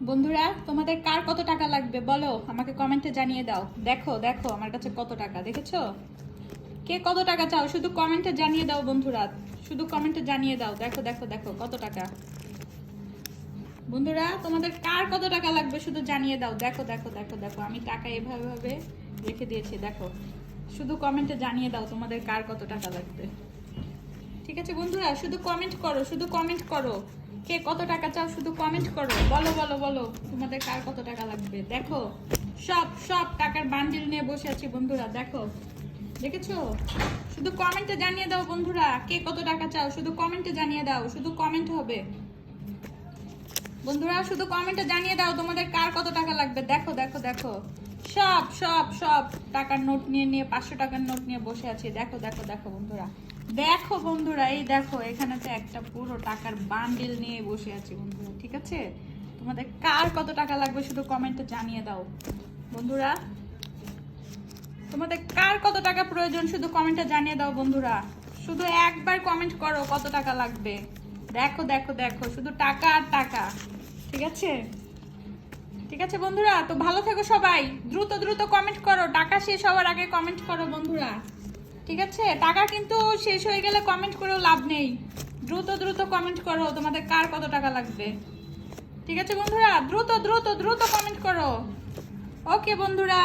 বন্ধুরা, তোমাদের কার কত টাকা লাগবে বলো, আমাকে কমেন্টে জানিয়ে দাও। দেখো দেখো আমার কাছে কত টাকা, দেখেছো? কে কত টাকা চাও শুধু কমেন্টে জানিয়ে দাও বন্ধুরা, শুধু কমেন্টে জানিয়ে দাও। দেখো দেখো দেখো কত টাকা। বন্ধুরা, তোমাদের কার কত টাকা লাগবে শুধু জানিয়ে দাও। দেখো দেখো দেখো দেখো আমি টাকা এভাবে ভাবে রেখে দিয়েছি। দেখো, শুধু কমেন্টে জানিয়ে দাও তোমাদের কার কত টাকা লাগবে। ঠিক আছে বন্ধুরা, শুধু কমেন্ট করো, শুধু কমেন্ট করো। কে কত টাকা চাও শুধু কমেন্ট করো। বলো বলো বলো তোমাদের কার কত টাকা লাগবে। দেখো, সব সব টাকার বান্ডিল নিয়ে বসে আছি বন্ধুরা। দেখো, দেখেছো? শুধু কমেন্টে জানিয়ে দাও বন্ধুরা, কে কত টাকা চাও শুধু কমেন্টে জানিয়ে দাও। শুধু কমেন্ট হবে বন্ধুরা, শুধু কমেন্টে জানিয়ে দাও তোমাদের কার কত টাকা লাগবে। দেখো দেখো দেখো সব সব সব টাকার নোট নিয়ে নিয়ে 500 টাকার নোট নিয়ে বসে আছি। দেখো দেখো দেখো বন্ধুরা, দেখো বন্ধুরা, এই দেখো এখানে তো একটা পুরো টাকার বান্ডিল নিয়ে বসে আছি বন্ধুরা। ঠিক আছে, তোমাদের কার কত টাকা লাগবে শুধু কমেন্টে জানিয়ে দাও বন্ধুরা। তোমাদের কার কত টাকা প্রয়োজন শুধু কমেন্টে জানিয়ে দাও বন্ধুরা। শুধু একবার কমেন্ট করো কত টাকা লাগবে। দেখো দেখো দেখো শুধু টাকা আর টাকা। ঠিক আছে, ঠিক আছে বন্ধুরা, তো ভালো থেকো সবাই। দ্রুত দ্রুত কমেন্ট করো, টাকা শেষ হওয়ার আগে কমেন্ট করো বন্ধুরা। ঠিক আছে, টাকা কিন্তু শেষ হয়ে গেলে কমেন্ট করেও লাভ নেই। দ্রুত দ্রুত কমেন্ট করো তোমাদের কার কত টাকা লাগবে। ঠিক আছে বন্ধুরা, দ্রুত দ্রুত দ্রুত কমেন্ট করো। ওকে বন্ধুরা।